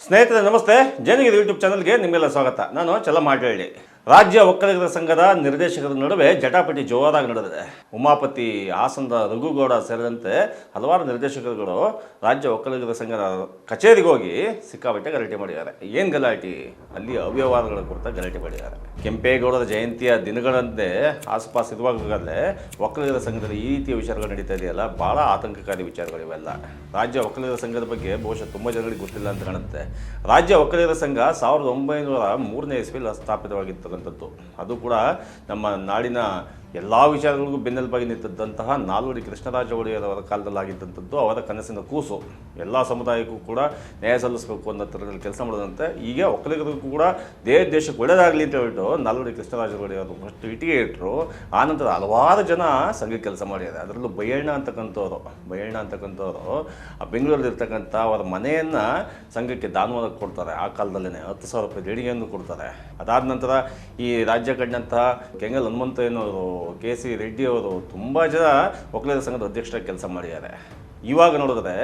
ಸ್ನೇಹಿತರೆ ನಮಸ್ತೆ. ಜೇನಿಗೆ ಯೂಟ್ಯೂಬ್ ಚಾನಲ್ಗೆ ನಿಮಗೆಲ್ಲ ಸ್ವಾಗತ. ನಾನು ಚಲಮಾಟಳ್ಳಿ. ರಾಜ್ಯ ಒಕ್ಕಲಿಗರ ಸಂಘದ ನಿರ್ದೇಶಕರ ನಡುವೆ ಜಟಾಪಟಿ ಜೋರಾಗಿ ನಡೆದಿದೆ. ಉಮಾಪತಿ, ಹಾಸನದ ರಘುಗೌಡ ಸೇರಿದಂತೆ ಹಲವಾರು ನಿರ್ದೇಶಕರುಗಳು ರಾಜ್ಯ ಒಕ್ಕಲಿಗರ ಸಂಘದ ಕಚೇರಿಗೆ ಹೋಗಿ ಸಿಕ್ಕಾಪಟ್ಟೆ ಗಲಾಟೆ ಮಾಡಿದ್ದಾರೆ. ಏನು ಗಲಾಟೆ? ಅಲ್ಲಿ ಅವ್ಯವಹಾರಗಳ ಕುರಿತ ಗಲಾಟೆ ಮಾಡಿದ್ದಾರೆ. ಕೆಂಪೇಗೌಡರ ಜಯಂತಿಯ ದಿನಗಳಂತೆ ಆಸುಪಾಸು ಇರುವಾಗಲೇ ಒಕ್ಕಲಿಗರ ಸಂಘದಲ್ಲಿ ಈ ರೀತಿಯ ವಿಚಾರಗಳು ನಡೀತಾ ಇದೆಯಲ್ಲ, ಭಾಳ ಆತಂಕಕಾರಿ ವಿಚಾರಗಳಿವೆಲ್ಲ. ರಾಜ್ಯ ಒಕ್ಕಲಿಗರ ಸಂಘದ ಬಗ್ಗೆ ಬಹುಶಃ ತುಂಬ ಜನಗಳಿಗೆ ಗೊತ್ತಿಲ್ಲ ಅಂತ ಕಾಣುತ್ತೆ. ರಾಜ್ಯ ಒಕ್ಕಲಿಗರ ಸಂಘ 1903ನೇ ಇಸ್ವಿಯಲ್ಲಿ ಸ್ಥಾಪಿತವಾಗಿತ್ತು. ಅದು ಕೂಡ ನಮ್ಮ ನಾಡಿನ ಎಲ್ಲ ವಿಚಾರಗಳಿಗೂ ಬೆನ್ನೆಲುಬಾಗಿ ನಿಂತಂತಹ ನಾಲ್ವಡಿ ಕೃಷ್ಣರಾಜ ಒಡೆಯರವರ ಕಾಲದಲ್ಲಾಗಿದ್ದಂಥದ್ದು ಅವರ ಕನಸಿನ ಕೂಸು. ಎಲ್ಲ ಸಮುದಾಯಕ್ಕೂ ಕೂಡ ನ್ಯಾಯ ಸಲ್ಲಿಸಬೇಕು ಅನ್ನೋ ಥರದಲ್ಲಿ ಕೆಲಸ ಮಾಡೋದಂತೆ. ಈಗ ಒಕ್ಕಲಿಗರಿಗೂ ಕೂಡ ದೇಶಕ್ಕೆ ಒಳ್ಳೆಯದಾಗಲಿ ಅಂತ ಹೇಳ್ಬಿಟ್ಟು ನಾಲ್ವಡಿ ಕೃಷ್ಣರಾಜ ಒಡೆಯರು ಫಸ್ಟ್ ಇಟ್ಟಿಗೆ ಇಟ್ಟರು. ಆನಂತರ ಹಲವಾರು ಜನ ಸಂಘಕ್ಕೆ ಕೆಲಸ ಮಾಡಿದ್ದಾರೆ. ಅದರಲ್ಲೂ ಬೈಯಣ್ಣ ಅಂತಕ್ಕಂಥವ್ರು ಬೆಂಗಳೂರಲ್ಲಿ ಇರ್ತಕ್ಕಂಥ ಅವರ ಮನೆಯನ್ನು ಸಂಘಕ್ಕೆ ದಾನವಾಗಿ ಕೊಡ್ತಾರೆ. ಆ ಕಾಲದಲ್ಲೇ 10,000 ರೂಪಾಯಿ ದೇಣಿಗೆಯನ್ನು ಕೊಡ್ತಾರೆ. ಅದಾದ ನಂತರ ಈ ರಾಜ್ಯ ಕಂಡಂತಹ ಕೆಂಗಲ್ ಹನುಮಂತಯ್ಯನವರು, KC ರೆಡ್ಡಿ ಅವರು ತುಂಬ ಜನ ಒಕ್ಕಲಿಗರ ಸಂಘದ ಅಧ್ಯಕ್ಷರಾಗಿ ಕೆಲಸ ಮಾಡಿದ್ದಾರೆ. ಇವಾಗ ನೋಡಿದ್ರೆ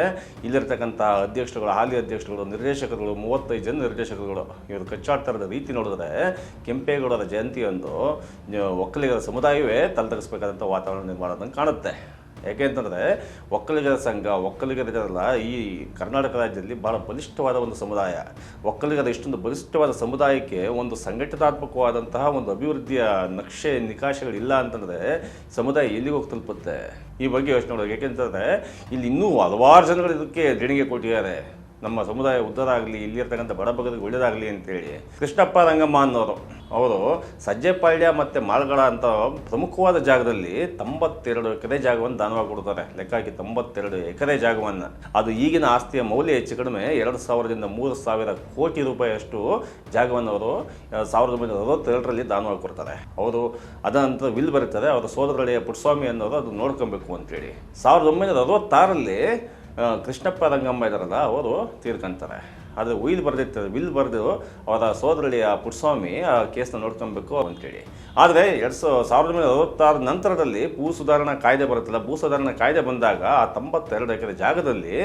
ಇಲ್ಲಿರ್ತಕ್ಕಂಥ ಅಧ್ಯಕ್ಷರುಗಳು, ಹಾಲಿ ಅಧ್ಯಕ್ಷರುಗಳು, ನಿರ್ದೇಶಕರುಗಳು, 35 ಜನ ನಿರ್ದೇಶಕರುಗಳು ಇವರು ಕಚ್ಚಾಡ್ತಾ ರೀತಿ ನೋಡಿದ್ರೆ ಕೆಂಪೇಗೌಡರ ಜಯಂತಿಯಂದು ಒಕ್ಕಲಿಗರ ಸಮುದಾಯವೇ ತಲೆತಗ್ಗಿಸ್ಬೇಕಾದಂಥ ವಾತಾವರಣ ನಿರ್ಮಾಣ ಕಾಣುತ್ತೆ. ಯಾಕೆ ಅಂತಂದರೆ ಒಕ್ಕಲಿಗರ ಸಂಘ, ಒಕ್ಕಲಿಗರಿರಲ್ಲ ಈ ಕರ್ನಾಟಕ ರಾಜ್ಯದಲ್ಲಿ ಭಾಳ ಬಲಿಷ್ಠವಾದ ಒಂದು ಸಮುದಾಯ. ಒಕ್ಕಲಿಗರ ಇಷ್ಟೊಂದು ಬಲಿಷ್ಠವಾದ ಸಮುದಾಯಕ್ಕೆ ಒಂದು ಸಂಘಟಿತಾತ್ಮಕವಾದಂತಹ ಒಂದು ಅಭಿವೃದ್ಧಿಯ ನಕ್ಷೆ ನಿಕಾಶೆಗಳಿಲ್ಲ ಅಂತಂದರೆ ಸಮುದಾಯ ಎಲ್ಲಿಗೆ ಹೋಗಿ ತಲುಪುತ್ತೆ? ಈ ಬಗ್ಗೆ ಯೋಚನೆ ಮಾಡೋದು. ಯಾಕೆಂತಂದರೆ ಇಲ್ಲಿ ಇನ್ನೂ ಹಲವಾರು ಜನಗಳು ಇದಕ್ಕೆ ದೇಣಿಗೆ ಕೊಟ್ಟಿದ್ದಾರೆ. ನಮ್ಮ ಸಮುದಾಯ ಉದ್ಧಾರ ಆಗಲಿ, ಇಲ್ಲಿರ್ತಕ್ಕಂಥ ಬಡಬಗರಿಗೆ ಒಳ್ಳೆಯದಾಗಲಿ ಅಂತೇಳಿ. ಕೃಷ್ಣಪ್ಪ ರಂಗಮ್ಮ ಅನ್ನೋರು ಅವರು ಸಜ್ಜೆಪಾಳ್ಯ ಮತ್ತು ಮಾಲ್ಗಡ ಅಂತ ಪ್ರಮುಖವಾದ ಜಾಗದಲ್ಲಿ 92 ಎಕರೆ ಜಾಗವನ್ನು ದಾನವಾಗಿ ಕೊಡ್ತಾರೆ. ಲೆಕ್ಕ ಹಾಕಿ 92 ಎಕರೆ ಜಾಗವನ್ನು. ಅದು ಈಗಿನ ಆಸ್ತಿಯ ಮೌಲ್ಯ ಹೆಚ್ಚು ಕಡಿಮೆ 2,000ರಿಂದ 3,000 ಕೋಟಿ ರೂಪಾಯಿಯಷ್ಟು ಜಾಗವನ್ನು ಅವರು 1962ರಲ್ಲಿ ದಾನವಾಗಿ ಕೊಡ್ತಾರೆ. ಅವರು ಅದನಂತರ ವಿಲ್ ಬರೀತಾರೆ. ಅವರ ಸೋದರಳಿಯ ಪುಟ್ಟಸ್ವಾಮಿ ಅನ್ನೋರು ಅದು ನೋಡ್ಕೊಬೇಕು ಅಂತೇಳಿ 1966ರಲ್ಲಿ ಕೃಷ್ಣಪ್ಪ ರಂಗಮ್ಮ ಇದ್ದಾರಲ್ಲ ಅವರು ತೀರ್ಕೊಂತಾರೆ. ಅದು ವಿಲ್ ಬರೆದು ಅವರ ಸೋದರಳಿಯ ಪುಟ್ಟಸ್ವಾಮಿ ಆ ಕೇಸನ್ನ ನೋಡ್ಕೊಬೇಕು ಅಂತೇಳಿ. ಆದರೆ 1966 ನಂತರದಲ್ಲಿ ಭೂ ಸುಧಾರಣಾ ಕಾಯ್ದೆ ಬರುತ್ತಲ್ಲ, ಭೂ ಸುಧಾರಣಾ ಕಾಯ್ದೆ ಬಂದಾಗ ಆ 92 ಎಕರೆ ಜಾಗದಲ್ಲಿ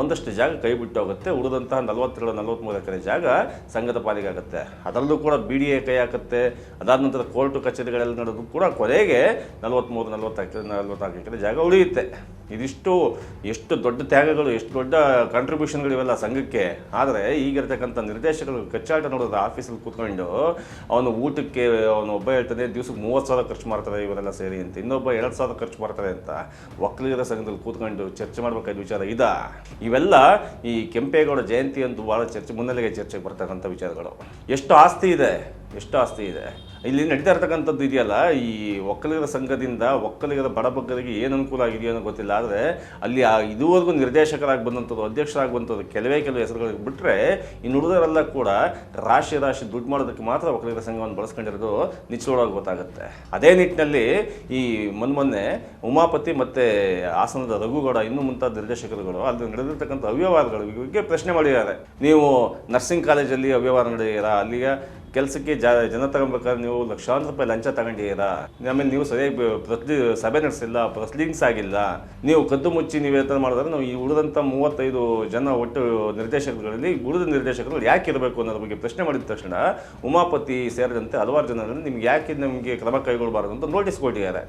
ಒಂದಷ್ಟು ಜಾಗ ಕೈ ಬಿಟ್ಟು ಹೋಗುತ್ತೆ. ಉಳಿದಂತಹ 42-43 ಎಕರೆ ಜಾಗ ಸಂಘದ ಪಾಲಿಗೆ ಆಗುತ್ತೆ. ಅದರಲ್ಲೂ ಕೂಡ BDA ಕೈ ಹಾಕುತ್ತೆ. ಅದಾದ ನಂತರ ಕೋರ್ಟು ಕಚೇರಿಗಳೆಲ್ಲ ನಡೆದು ಕೂಡ ಕೊನೆಗೆ 43-44 ಎಕರೆ ಜಾಗ ಉಳಿಯುತ್ತೆ. ಇದಿಷ್ಟು ಎಷ್ಟು ದೊಡ್ಡ ತ್ಯಾಗಗಳು, ಎಷ್ಟು ದೊಡ್ಡ ಕಾಂಟ್ರಿಬ್ಯೂಷನ್ಗಳಿವೆಲ್ಲ ಸಂಘಕ್ಕೆ. ಆದರೆ ಈಗಿರ್ತಕ್ಕಂಥ ನಿರ್ದೇಶಕರು ಕಚ್ಚಾಟ ನೋಡೋದು, ಆಫೀಸಲ್ಲಿ ಕೂತ್ಕೊಂಡು ಅವನು ಊಟಕ್ಕೆ ಅವನು ಒಬ್ಬ ಹೇಳ್ತಾನೆ ದಿವಸಕ್ಕೆ 30,000 ಖರ್ಚು ಮಾಡ್ತಾರೆ ಇವರೆಲ್ಲ ಸೇರಿ ಅಂತ, ಇನ್ನೊಬ್ಬ 2,000 ಖರ್ಚು ಮಾಡ್ತಾರೆ ಅಂತ. ಒಕ್ಕಲಿಗರ ಸಂಘದಲ್ಲಿ ಕೂತ್ಕೊಂಡು ಚರ್ಚೆ ಮಾಡಬೇಕಾದ ವಿಚಾರ ಇವೆಲ್ಲ ಈ ಕೆಂಪೇಗೌಡ ಜಯಂತಿ ಅಂತೂ ಭಾಳ ಮುನ್ನೆಲೆಗೆ ಚರ್ಚೆಗೆ ಬರ್ತಕ್ಕಂಥ ವಿಚಾರಗಳು. ಎಷ್ಟು ಆಸ್ತಿ ಇದೆ ಇಲ್ಲಿ ನಡೀತಾ ಇರ್ತಕ್ಕಂಥದ್ದು ಇದೆಯಲ್ಲ, ಈ ಒಕ್ಕಲಿಗರ ಸಂಘದಿಂದ ಒಕ್ಕಲಿಗರ ಬಡಬಗ್ಗರಿಗೆ ಏನು ಅನುಕೂಲ ಆಗಿದೆಯೋ ಅನ್ನೋ ಗೊತ್ತಿಲ್ಲ. ಆದರೆ ಅಲ್ಲಿ ಇದುವರೆಗೂ ನಿರ್ದೇಶಕರಾಗಿ ಬಂದಂಥದ್ದು, ಅಧ್ಯಕ್ಷರಾಗಿ ಬಂದದ್ದು ಕೆಲವೇ ಹೆಸರುಗಳಿಗೆ ಬಿಟ್ಟರೆ ಇನ್ನು ಉಳಿದವರೆಲ್ಲ ಕೂಡ ರಾಶಿ ದುಡ್ಡು ಮಾಡೋದಕ್ಕೆ ಮಾತ್ರ ಒಕ್ಕಲಿಗರ ಸಂಘವನ್ನು ಬಳಸ್ಕೊಂಡಿರೋದು ನಿಚ್ಚಳವಾಗಿ ಗೊತ್ತಾಗುತ್ತೆ. ಅದೇ ನಿಟ್ಟಿನಲ್ಲಿ ಈ ಮೊನ್ನೆ ಉಮಾಪತಿ ಮತ್ತು ಹಾಸನದ ರಘುಗೌಡ ಇನ್ನೂ ಮುಂತಾದ ನಿರ್ದೇಶಕರುಗಳು ಅಲ್ಲಿ ನಡೆದಿರ್ತಕ್ಕಂಥ ಅವ್ಯವಹಾರಗಳ ಬಗ್ಗೆ ಪ್ರಶ್ನೆ ಮಾಡಿದ್ದಾರೆ. ನೀವು ನರ್ಸಿಂಗ್ ಕಾಲೇಜಲ್ಲಿ ಅವ್ಯವಹಾರ ನಡೆದಿದ್ದೀರಾ, ಅಲ್ಲಿಗೆ ಕೆಲಸಕ್ಕೆ ಜನ ತಗೊಬೇಕಾದ್ರೆ ನೀವು ಲಕ್ಷಾಂತರ ರೂಪಾಯಿ ಲಂಚ ತಗೊಂಡಿದ್ದೀರಾ, ಆಮೇಲೆ ನೀವು ಸರಿಯಾಗಿ ಸಭೆ ನಡೆಸಿಲ್ಲ, ಪ್ರೊಸೀಡಿಂಗ್ಸ್ ಆಗಿಲ್ಲ, ನೀವು ಕದ್ದು ಮುಚ್ಚಿ ನೀವು ವೇತನ ಮಾಡಿದ್ರೆ ನಾವು ಈ ಉಳಿದಂಥ 35 ಜನ ಒಟ್ಟು ನಿರ್ದೇಶಕರುಗಳಲ್ಲಿ ಉಳಿದ ನಿರ್ದೇಶಕರು ಯಾಕೆ ಇರಬೇಕು ಅನ್ನೋದ್ರ ಬಗ್ಗೆ ಪ್ರಶ್ನೆ ಮಾಡಿದ ತಕ್ಷಣ ಉಮಾಪತಿ ಸೇರಿದಂತೆ ಹಲವಾರು ಜನರಲ್ಲಿ ನಮಗೆ ಕ್ರಮ ಕೈಗೊಳ್ಳಬಾರದು ಅಂತ ನೋಟಿಸ್ ಕೊಟ್ಟಿದ್ದಾರೆ.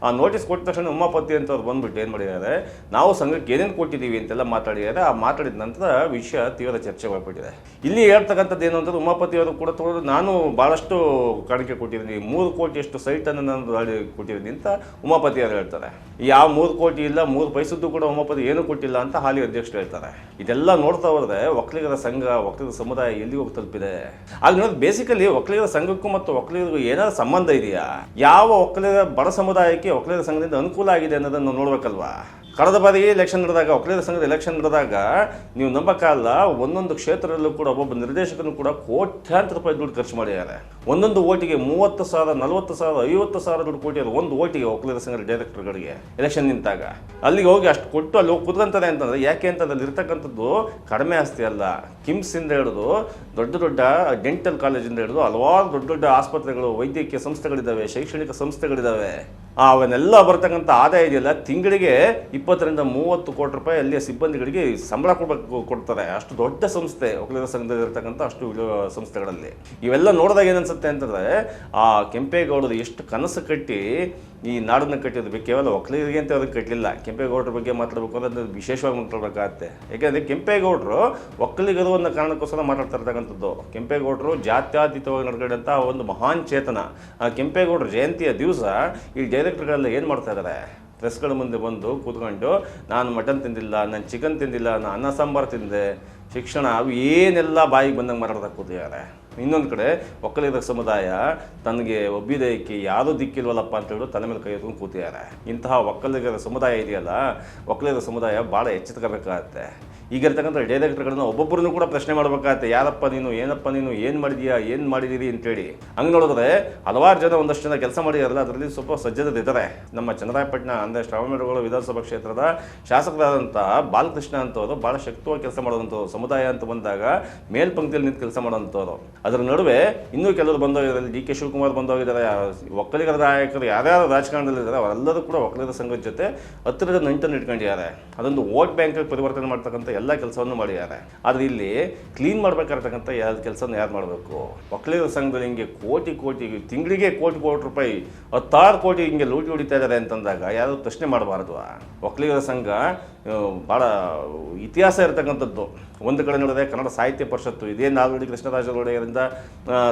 ಆ ನೋಟಿಸ್ ಕೊಟ್ಟ ತಕ್ಷಣ ಉಮಾಪತಿ ಅಂತ ಅವ್ರು ಬಂದ್ಬಿಟ್ಟು ಏನು ಮಾಡಿದ್ದಾರೆ, ನಾವು ಸಂಘಕ್ಕೆ ಏನೇನು ಕೊಟ್ಟಿದ್ದೀವಿ ಅಂತೆಲ್ಲ ಮಾತಾಡಿದ್ದಾರೆ. ಆ ಮಾತಾಡಿದ ನಂತರ ವಿಷಯ ತೀವ್ರ ಚರ್ಚೆ ಮಾಡಿಬಿಟ್ಟಿದೆ. ಇಲ್ಲಿ ಹೇಳ್ತಕ್ಕಂಥದ್ದು ಏನು ಅಂತಂದ್ರೆ ಉಮಾಪತಿ ಅವರು ಕೂಡ ತಗೊಂಡು ನಾನು ಭಾಳಷ್ಟು ಕಾಣಿಕೆ ಕೊಟ್ಟಿದ್ದೀನಿ, 3 ಕೋಟಿಯಷ್ಟು ಸೈಟನ್ನು ನಾನು ಕೊಟ್ಟಿದ್ದೀನಿ ಅಂತ ಉಮಾಪತಿ ಅವರು ಹೇಳ್ತಾರೆ. ಯಾವ 3 ಕೋಟಿ ಇಲ್ಲ, 3 ಪೈಸದ್ದು ಕೂಡ ಉಮಾಪತಿ ಏನೂ ಕೊಟ್ಟಿಲ್ಲ ಅಂತ ಹಾಲಿ ಅಧ್ಯಕ್ಷರು ಹೇಳ್ತಾರೆ. ಇದೆಲ್ಲ ನೋಡ್ತಾ ಹೋದ್ರೆ ಒಕ್ಕಲಿಗರ ಸಂಘ, ಒಕ್ಕಲಿಗರ ಸಮುದಾಯ ಎಲ್ಲಿಗೆ ಹೋಗಿ ತಲುಪಿದೆ? ಆಗ ನೋಡಿದ್ರೆ ಬೇಸಿಕಲಿ ಒಕ್ಕಲಿಗರ ಸಂಘಕ್ಕೂ ಮತ್ತು ಒಕ್ಕಲಿಗರಿಗೂ ಏನಾದ್ರು ಸಂಬಂಧ ಇದೆಯಾ? ಯಾವ ಒಕ್ಕಲಿಗರ ಬಡ ಸಮುದಾಯಕ್ಕೆ ಒಕ್ಕಲಿಗರ ಸಂಘದಿಂದ ಅನುಕೂಲ ಆಗಿದೆ ಅನ್ನೋದನ್ನು ನೋಡ್ಬೇಕಲ್ವಾ? ಕಳೆದ ಬಾರಿ ಎಲೆಕ್ಷನ್ ನಡೆದಾಗ, ಒಕ್ಕಲಿಗರ ಸಂಘದ ಎಲೆಕ್ಷನ್ ನಡೆದಾಗ ನೀವು ನಂಬಕ್ಕಾಗಲ್ಲ, ಒಂದೊಂದು ಕ್ಷೇತ್ರದಲ್ಲೂ ಕೂಡ ಒಬ್ಬೊಬ್ಬ ನಿರ್ದೇಶಕನು ಕೂಡ ಕೋಟ್ಯಾಂತರ ರೂಪಾಯಿ ದುಡ್ಡು ಖರ್ಚು ಮಾಡಿದ್ದಾರೆ. ಒಂದೊಂದು ಓಟಿಗೆ 30,000, 40,000, 50,000 ದುಡ್ಡು ಕೊಟ್ಟಿದ್ದಾರೆ ಒಂದು ಓಟಿಗೆ ಒಕ್ಕಲಿಗರ ಸಂಘದ ಡೈರೆಕ್ಟರ್ಗಳಿಗೆ ಎಲೆಕ್ಷನ್ ನಿಂತಾಗ. ಅಲ್ಲಿಗೆ ಹೋಗಿ ಅಷ್ಟು ಕೊಟ್ಟು ಅಲ್ಲಿ ಹೋಗಿ ಕುತ್ಕೊಂತಾರೆ ಅಂತಂದರೆ ಯಾಕೆ ಅಂತ ಅಲ್ಲಿ ಇರ್ತಕ್ಕಂಥದ್ದು ಕಡಿಮೆ ಆಸ್ತಿ ಅಲ್ಲ. ಕಿಮ್ಸಿಂದ ಹಿಡಿದು ದೊಡ್ಡ ದೊಡ್ಡ ಡೆಂಟಲ್ ಕಾಲೇಜಿಂದ ಹಿಡಿದು ಹಲವಾರು ದೊಡ್ಡ ದೊಡ್ಡ ಆಸ್ಪತ್ರೆಗಳು, ವೈದ್ಯಕೀಯ ಸಂಸ್ಥೆಗಳಿದ್ದಾವೆ, ಶೈಕ್ಷಣಿಕ ಸಂಸ್ಥೆಗಳಿದ್ದಾವೆ. ಅವನ್ನೆಲ್ಲ ಬರ್ತಕ್ಕಂಥ ಆದಾಯ ಇದೆಯಲ್ಲ, ತಿಂಗಳಿಗೆ 20 ರಿಂದ 30 ಕೋಟಿ ರೂಪಾಯಿ ಅಲ್ಲಿಯ ಸಿಬ್ಬಂದಿಗಳಿಗೆ ಸಂಬಳ ಕೊಡ್ತಾರೆ. ಅಷ್ಟು ದೊಡ್ಡ ಸಂಸ್ಥೆ ಒಕ್ಕಲಿಗರ ಸಂಘದಲ್ಲಿ ಇರತಕ್ಕಂಥ ಅಷ್ಟು ಸಂಸ್ಥೆಗಳಲ್ಲಿ. ಇವೆಲ್ಲ ನೋಡಿದಾಗ ಏನನ್ಸುತ್ತೆ ಅಂತಂದರೆ ಆ ಕೆಂಪೇಗೌಡರು ಎಷ್ಟು ಕನಸು ಕಟ್ಟಿ ಈ ನಾಡನ್ನು ಕಟ್ಟಿದ್ರು. ಕೇವಲ ಒಕ್ಕಲಿಗರಿಗೆ ಅಂತ ಅದಕ್ಕೆ ಕಟ್ಟಲಿಲ್ಲ. ಕೆಂಪೇಗೌಡರ ಬಗ್ಗೆ ಮಾತಾಡಬೇಕು ಅಂದರೆ ವಿಶೇಷವಾಗಿ ಮಾತಾಡಬೇಕಾಗತ್ತೆ. ಯಾಕೆಂದರೆ ಕೆಂಪೇಗೌಡರು ಒಕ್ಕಲಿಗರು ಅನ್ನೋ ಕಾರಣಕ್ಕೋಸ್ಕರ ಮಾತಾಡ್ತಾ ಇರ್ತಕ್ಕಂಥದ್ದು. ಕೆಂಪೇಗೌಡರು ಜಾತ್ಯತೀತವಾಗಿ ನಡ್ಕೊಂಡಂಥ ಒಂದು ಮಹಾನ್ ಚೇತನ. ಆ ಕೆಂಪೇಗೌಡರ ಜಯಂತಿಯ ದಿವಸ ಈ ಡೈರೆಕ್ಟರ್ಗಳೆಲ್ಲ ಏನು ಮಾಡ್ತಾ ಇದ್ದಾರೆ, ಪ್ರೆಸ್ಗಳ ಮುಂದೆ ಬಂದು ಕೂತ್ಕೊಂಡು ನಾನು ಮಟನ್ ತಿಂದಿಲ್ಲ, ನಾನು ಚಿಕನ್ ತಿಂದಿಲ್ಲ, ನಾನು ಅನ್ನ ಸಾಂಬಾರು ತಿಂದೆ, ಶಿಕ್ಷಣ, ಅವು ಏನೆಲ್ಲ ಬಾಯಿಗೆ ಬಂದಂಗೆ ಮಾತಾಡ್ತಾ ಕೂತಿದ್ದಾರೆ. ಇನ್ನೊಂದು ಕಡೆ ಒಕ್ಕಲಿಗರ ಸಮುದಾಯ ತನಗೆ ಒಬ್ಬಿದಕ್ಕೆ ಯಾರೂ ದಿಕ್ಕಿಲ್ವಲ್ಲಪ್ಪ ಅಂತ ಹೇಳಿ ತಲೆ ಮೇಲೆ ಕೈ ಎತ್ಕೊಂಡು ಕೂತಿದ್ದಾರೆ. ಇಂತಹ ಒಕ್ಕಲಿಗರ ಸಮುದಾಯ ಇದೆಯಲ್ಲ, ಒಕ್ಕಲಿಗರ ಸಮುದಾಯ ಭಾಳ ಎಚ್ಚೆತ್ಕೋಬೇಕಾಗತ್ತೆ. ಈಗಿರ್ತಕ್ಕಂಥ ಡೈರೆಕ್ಟರ್ಗಳನ್ನ ಒಬ್ಬೊಬ್ಬರನ್ನು ಕೂಡ ಪ್ರಶ್ನೆ ಮಾಡಬೇಕಾಗತ್ತೆ. ಯಾರಪ್ಪ ನೀನು, ಏನಪ್ಪ ನೀನು, ಏನು ಮಾಡಿದೀಯಾ, ಏನು ಮಾಡಿದ್ದೀರಿ ಅಂತೇಳಿ. ಹಂಗೆ ನೋಡಿದ್ರೆ ಹಲವಾರು ಜನ, ಒಂದಷ್ಟು ಜನ ಕೆಲಸ ಮಾಡಿದಾರಲ್ಲ, ಅದರಲ್ಲಿ ಸ್ವಲ್ಪ ಸಜ್ಜರಿದ್ದಾರೆ. ನಮ್ಮ ಚನ್ನರಾಯಪಟ್ಟಣ ಅಂದರೆ ಶ್ರವಣಬೆಳಗೊಳ ವಿಧಾನಸಭಾ ಕ್ಷೇತ್ರದ ಶಾಸಕರಾದಂಥ ಬಾಲಕೃಷ್ಣ ಅಂತವರು ಭಾಳ ಶಕ್ತವಾಗಿ ಕೆಲಸ ಮಾಡೋದಂಥವ್ರು. ಸಮುದಾಯ ಅಂತ ಬಂದಾಗ ಮೇಲ್ಪಂಕ್ತಿಯಲ್ಲಿ ನಿಂತು ಕೆಲಸ ಮಾಡೋಂಥವ್ರು. ಅದರ ನಡುವೆ ಇನ್ನೂ ಕೆಲವರು ಬಂದೋಗಿದ್ದಾರೆ. ಡಿ ಕೆ ಶಿವಕುಮಾರ್ ಬಂದೋಗಿದ್ದಾರೆ. ಒಕ್ಕಲಿಗರ ನಾಯಕರು ಯಾರ್ಯಾರು ರಾಜಕಾರಣದಲ್ಲಿದ್ದಾರೆ ಅವರೆಲ್ಲರೂ ಕೂಡ ಒಕ್ಕಲಿಗರ ಸಂಘದ ಜೊತೆ ಹತ್ತಿರದ ನಂಟನ್ನು ಇಟ್ಕೊಂಡಿದ್ದಾರೆ. ಅದೊಂದು ವೋಟ್ ಬ್ಯಾಂಕ್ ಪರಿವರ್ತನೆ ಮಾಡ್ತಕ್ಕಂಥ ಎಲ್ಲ ಕೆಲಸವನ್ನು ಮಾಡಿದ್ದಾರೆ. ಆದರೆ ಇಲ್ಲಿ ಕ್ಲೀನ್ ಮಾಡಬೇಕಾಗಿರ್ತಕ್ಕಂಥ ಯಾವ್ದು ಕೆಲಸನ ಯಾರು ಮಾಡಬೇಕು? ಒಕ್ಕಲಿಗರ ಸಂಘದಲ್ಲಿ ಹಿಂಗೆ ಕೋಟಿ ತಿಂಗಳಿಗೆ ಕೋಟಿ ರೂಪಾಯಿ 16 ಕೋಟಿ ಹಿಂಗೆ ಲೂಟಿ ಹೊಡಿತಾ ಇದ್ದಾರೆ ಅಂತಂದಾಗ ಯಾರು ಪ್ರಶ್ನೆ ಮಾಡಬಾರ್ದು. ಒಕ್ಕಲಿಗರ ಸಂಘ ಭಾಳ ಇತಿಹಾಸ ಇರತಕ್ಕಂಥದ್ದು. ಒಂದು ಕಡೆ ನೋಡಿದ್ರೆ ಕನ್ನಡ ಸಾಹಿತ್ಯ ಪರಿಷತ್ತು, ಇದೇ ನಾಲ್ವಡಿ ಕೃಷ್ಣರಾಜ ಒಡೆಯರಿಂದ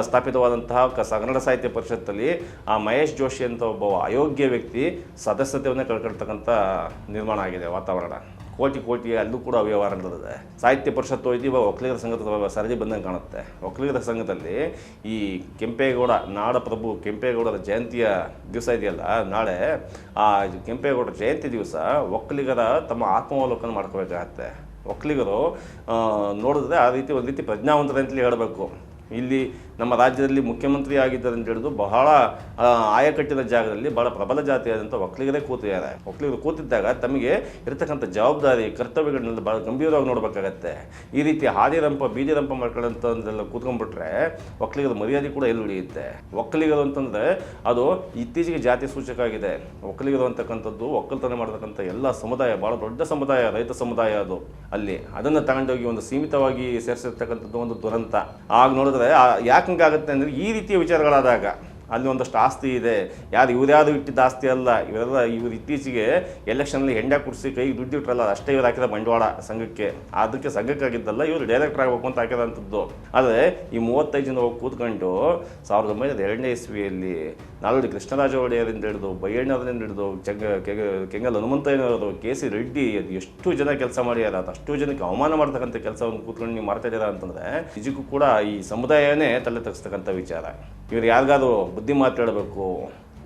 ಸ್ಥಾಪಿತವಾದಂತಹ ಕನ್ನಡ ಸಾಹಿತ್ಯ ಪರಿಷತ್ತಲ್ಲಿ ಆ ಮಹೇಶ್ ಜೋಶಿ ಅಂತ ಒಬ್ಬ ಅಯೋಗ್ಯ ವ್ಯಕ್ತಿ ಸದಸ್ಯತೆಯನ್ನೇ ಕಳ್ಕೊಳ್ತಕ್ಕಂಥ ನಿರ್ಮಾಣ ಆಗಿದೆ ವಾತಾವರಣ. ಕೋಟಿ ಅಲ್ಲೂ ಕೂಡ ಅವ್ಯವಹಾರ ನಡೆದಿದೆ. ಸಾಹಿತ್ಯ ಪರಿಷತ್ತು ಹೋಯ್ತು, ಇವಾಗ ಒಕ್ಕಲಿಗರ ಸಂಘದ ಸರದಿ ಬಂದಂಗೆ ಕಾಣುತ್ತೆ. ಒಕ್ಕಲಿಗರ ಸಂಘದಲ್ಲಿ ಈ ಕೆಂಪೇಗೌಡ ನಾಡಪ್ರಭು ಕೆಂಪೇಗೌಡರ ಜಯಂತಿಯ ದಿವಸ ಇದೆಯಲ್ಲ, ನಾಳೆ ಆ ಕೆಂಪೇಗೌಡರ ಜಯಂತಿ ದಿವಸ ಒಕ್ಕಲಿಗರ ತಮ್ಮ ಆತ್ಮಾವಲೋಕನ ಮಾಡ್ಕೋಬೇಕಾಗತ್ತೆ. ಒಕ್ಕಲಿಗರು ನೋಡಿದ್ರೆ ಆ ರೀತಿ ಒಂದು ರೀತಿ ಪ್ರಜ್ಞಾವಂತರು ಅಂತಲೇ ಹೇಳಬೇಕು. ಇಲ್ಲಿ ನಮ್ಮ ರಾಜ್ಯದಲ್ಲಿ ಮುಖ್ಯಮಂತ್ರಿ ಆಗಿದ್ದಾರೆ ಅಂತ ಹೇಳಿದ್ರು ಬಹಳ ಆಯಕಟ್ಟಿನ ಜಾಗದಲ್ಲಿ ಭಾಳ ಪ್ರಬಲ ಜಾತಿಯಾದಂಥ ಒಕ್ಕಲಿಗರೇ ಕೂತಿದ್ದಾರೆ. ಒಕ್ಕಲಿಗರು ಕೂತಿದ್ದಾಗ ತಮಗೆ ಇರತಕ್ಕಂಥ ಜವಾಬ್ದಾರಿ ಕರ್ತವ್ಯಗಳನ್ನೆಲ್ಲ ಭಾಳ ಗಂಭೀರವಾಗಿ ನೋಡಬೇಕಾಗತ್ತೆ. ಈ ರೀತಿ ಹಾದಿರಂಪ ಬೀದಿರಂಪ ಮಾಡ್ಕೊಳ್ಳೋಂಥದ್ದೆಲ್ಲ ಕೂತ್ಕೊಂಡ್ಬಿಟ್ರೆ ಒಕ್ಕಲಿಗರ ಮರ್ಯಾದೆ ಕೂಡ ಎಲ್ಲಿ ಉಳಿಯುತ್ತೆ. ಒಕ್ಕಲಿಗರು ಅಂತಂದರೆ ಅದು ಇತ್ತೀಚೆಗೆ ಜಾತಿ ಸೂಚಕ ಆಗಿದೆ. ಒಕ್ಕಲಿಗರು ಅಂತಕ್ಕಂಥದ್ದು ಒಕ್ಕಲ್ತನ ಮಾಡ್ತಕ್ಕಂಥ ಎಲ್ಲ ಸಮುದಾಯ, ಭಾಳ ದೊಡ್ಡ ಸಮುದಾಯ, ರೈತ ಸಮುದಾಯ ಅದು. ಅಲ್ಲಿ ಅದನ್ನು ತಗೊಂಡೋಗಿ ಒಂದು ಸೀಮಿತವಾಗಿ ಸೇರಿಸಿರ್ತಕ್ಕಂಥದ್ದು ಒಂದು ದುರಂತ. ಆಗ ನೋಡಿದ್ರೆ ಯಾಕೆ ಹಂಗಾಗುತ್ತೆ ಅಂದರೆ ಈ ರೀತಿಯ ವಿಚಾರಗಳಾದಾಗ ಅಲ್ಲಿ ಒಂದಷ್ಟು ಆಸ್ತಿ ಇದೆ, ಇವ್ರ್ಯಾವುದು ಇಟ್ಟಿದ್ದ ಆಸ್ತಿ ಅಲ್ಲ. ಇವರು ಇತ್ತೀಚೆಗೆ ಎಲೆಕ್ಷನಲ್ಲಿ ಹೆಂಡ ಕುಡಿಸಿ ಕೈಗೆ ದುಡ್ಡು ಇಟ್ಟರಲ್ಲ, ಅಷ್ಟೇ ಇವ್ರು ಹಾಕಿದ ಬಂಡವಾಳ ಸಂಘಕ್ಕೆ. ಅದಕ್ಕೆ ಸಂಘಕ್ಕಾಗಿದ್ದಲ್ಲ, ಇವರು ಡೈರೆಕ್ಟರ್ ಆಗಬೇಕು ಅಂತ ಹಾಕಿದಂಥದ್ದು. ಆದರೆ ಈ 35 ಜನ ಹೋಗಿ ಕೂತ್ಕೊಂಡು 1902ನೇ ಇಸ್ವಿಯಲ್ಲಿ ನಾಲ್ವಡಿ ಕೃಷ್ಣರಾಜ ಒಡೆಯರಿಂದ ಹಿಡಿದು ಬೈಯಣ್ಣವರಿಂದ ಹಿಡಿದು ಕೆಂಗಲ್ ಹನುಮಂತಯ್ಯನವರು, ಕೆ.ಸಿ. ರೆಡ್ಡಿ, ಅದು ಎಷ್ಟು ಜನ ಕೆಲಸ ಮಾಡ್ಯಾರ. ಅದು ಅಷ್ಟು ಜನಕ್ಕೆ ಅವಮಾನ ಮಾಡ್ತಕ್ಕಂಥ ಕೆಲಸವನ್ನು ಕೂತ್ಕೊಂಡು ನೀವು ಮಾಡ್ತಾ ಇದ್ದೀರಾ ಅಂತಂದರೆ ನಿಜಕ್ಕೂ ಕೂಡ ಈ ಸಮುದಾಯನೇ ತಲೆ ತಗ್ಸ್ತಕ್ಕಂಥ ವಿಚಾರ. ಇವ್ರು ಯಾರಿಗಾದ್ರೂ ಬುದ್ಧಿ ಮಾತು ಹೇಳಬೇಕು.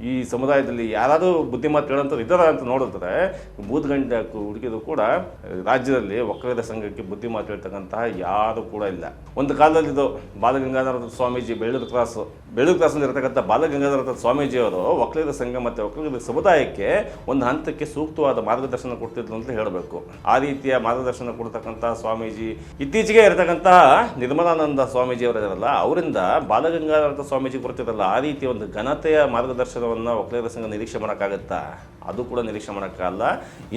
ಈ ಸಮುದಾಯದಲ್ಲಿ ಯಾರಾದರೂ ಬುದ್ಧಿ ಮಾತು ಹೇಳೋಂಥವ್ರು ಇದ್ದಾರ ಅಂತ ನೋಡಿದ್ರೆ ಬೂದ್ಗಂಡ ಹುಡುಕಿದ್ರು ಕೂಡ ರಾಜ್ಯದಲ್ಲಿ ಒಕ್ಕಲಿಗರ ಸಂಘಕ್ಕೆ ಬುದ್ಧಿ ಮಾತು ಹೇಳ್ತಕ್ಕಂತಹ ಯಾರು ಕೂಡ ಇಲ್ಲ. ಒಂದು ಕಾಲದಲ್ಲಿ ಇದು ಬಾಲಗಂಗಾಧರ ಸ್ವಾಮೀಜಿ ಬೆಳ್ಳೂರು ಕ್ರಾಸ್ನಲ್ಲಿ ಇರತಕ್ಕಂಥ ಬಾಲಗಂಗಾಧರ ಸ್ವಾಮೀಜಿಯವರು ಒಕ್ಕಲಿಗರ ಸಂಘ ಮತ್ತು ಒಕ್ಕಲಿಗರ ಸಮುದಾಯಕ್ಕೆ ಒಂದು ಹಂತಕ್ಕೆ ಸೂಕ್ತವಾದ ಮಾರ್ಗದರ್ಶನ ಕೊಡ್ತಿದ್ರು ಅಂತ ಹೇಳಬೇಕು. ಆ ರೀತಿಯ ಮಾರ್ಗದರ್ಶನ ಕೊಡ್ತಕ್ಕಂಥ ಸ್ವಾಮೀಜಿ ಇತ್ತೀಚೆಗೆ ಇರತಕ್ಕಂತಹ ನಿರ್ಮಲಾನಂದ ಸ್ವಾಮೀಜಿ ಅವರಿದಾರಲ್ಲ, ಅವರಿಂದ ಬಾಲಗಂಗಾಧರ ಸ್ವಾಮೀಜಿ ಕೊಡ್ತಿರಲ್ಲ, ಆ ರೀತಿಯ ಒಂದು ಘನತೆಯ ಮಾರ್ಗದರ್ಶನವನ್ನು ಒಕ್ಕಲಿಗರ ಸಂಘ ನಿರೀಕ್ಷೆ ಮಾಡೋಕ್ಕಾಗತ್ತಾ? ಅದು ಕೂಡ ನಿರೀಕ್ಷೆ ಮಾಡೋಕ್ಕಾಗಲ್ಲ.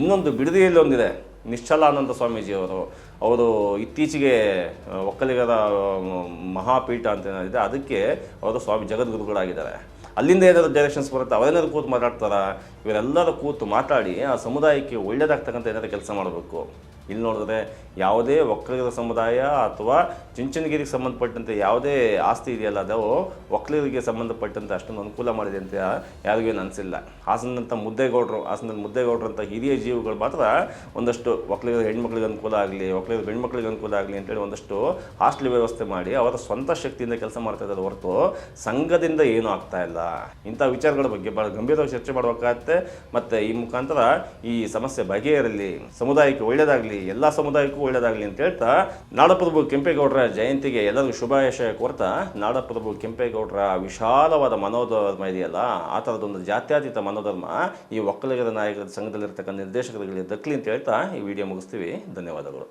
ಇನ್ನೊಂದು ಬಿಡದಿಯಲ್ಲಿ ಒಂದಿದೆ, ನಿಶ್ಚಲಾನಂದ ಸ್ವಾಮೀಜಿಯವರು ಇತ್ತೀಚೆಗೆ ಒಕ್ಕಲಿಗರ ಮಹಾಪೀಠ ಅಂತ ಏನಿದೆ ಅದಕ್ಕೆ ಅವರು ಸ್ವಾಮಿ ಜಗದ್ಗುರುಗಳಾಗಿದ್ದಾರೆ. ಅಲ್ಲಿಂದ ಏನಾದರೂ ಡೈರೆಕ್ಷನ್ಸ್ ಬರುತ್ತೆ, ಅವರೇನಾದ್ರು ಕೂತು ಮಾತಾಡ್ತಾರ? ಇವರೆಲ್ಲರೂ ಕೂತು ಮಾತಾಡಿ ಆ ಸಮುದಾಯಕ್ಕೆ ಒಳ್ಳೆಯದಾಗ್ತಕ್ಕಂಥ ಏನಾದರೂ ಕೆಲಸ ಮಾಡಬೇಕು. ಇಲ್ಲಿ ನೋಡಿದ್ರೆ ಯಾವುದೇ ಒಕ್ಕಲಿಗರ ಸಮುದಾಯ ಅಥವಾ ಚುಂಚನಗಿರಿಗೆ ಸಂಬಂಧಪಟ್ಟಂತೆ ಯಾವುದೇ ಆಸ್ತಿ ಇದೆಯಲ್ಲ, ಅದು ಒಕ್ಕಲಿಗರಿಗೆ ಸಂಬಂಧಪಟ್ಟಂತೆ ಅಷ್ಟೊಂದು ಅನುಕೂಲ ಮಾಡಿದೆ ಅಂತ ಯಾರಿಗೇನು ಅನಿಸಿಲ್ಲ. ಹಾಸನದಂಥ ಮುದ್ದೇಗೌಡರು ಅಂತ ಹಿರಿಯ ಜೀವಿಗಳು ಮಾತ್ರ ಒಂದಷ್ಟು ಒಕ್ಕಲಿಗರ ಹೆಣ್ಮಕ್ಳಿಗೆ ಅನುಕೂಲ ಆಗಲಿ, ಒಕ್ಕಲಿಗರ ಗಂಡ್ಮಕ್ಳಿಗೆ ಅನುಕೂಲ ಆಗಲಿ ಅಂತೇಳಿ ಒಂದಷ್ಟು ಹಾಸ್ಟೆಲ್ ವ್ಯವಸ್ಥೆ ಮಾಡಿ ಅವರ ಸ್ವಂತ ಶಕ್ತಿಯಿಂದ ಕೆಲಸ ಮಾಡ್ತಾ ಇದ್ದಾರೆ ಹೊರತು ಸಂಘದಿಂದ ಏನೂ ಆಗ್ತಾ ಇಲ್ಲ. ಇಂಥ ವಿಚಾರಗಳ ಬಗ್ಗೆ ಭಾಳ ಗಂಭೀರವಾಗಿ ಚರ್ಚೆ ಮಾಡಬೇಕಾಗತ್ತೆ. ಮತ್ತು ಈ ಮುಖಾಂತರ ಈ ಸಮಸ್ಯೆ ಬಗೆಹರಲಿ, ಸಮುದಾಯಕ್ಕೆ ಒಳ್ಳೆಯದಾಗಲಿ, ಎಲ್ಲ ಸಮುದಾಯಕ್ಕೂ ಒಳ್ಳೆಯದಾಗಲಿ ಅಂತ ಹೇಳ್ತಾ ನಾಡಪ್ರಭು ಕೆಂಪೇಗೌಡರ ಜಯಂತಿಗೆ ಎಲ್ಲರಿಗೂ ಶುಭಾಶಯ ಕೋರ್ತಾ, ನಾಡಪ್ರಭು ಕೆಂಪೇಗೌಡರ ವಿಶಾಲವಾದ ಮನೋಧರ್ಮ ಇದೆಯಲ್ಲ, ಆ ಥರದೊಂದು ಜಾತ್ಯತೀತ ಮನೋಧರ್ಮ ಈ ಒಕ್ಕಲಿಗರ ನಾಯಕರ ಸಂಘದಲ್ಲಿರ್ತಕ್ಕಂಥ ನಿರ್ದೇಶಕರಿಗೆ ದಕ್ಕಲಿ ಅಂತ ಹೇಳ್ತಾ ಈ ವಿಡಿಯೋ ಮುಗಿಸ್ತೀವಿ. ಧನ್ಯವಾದಗಳು.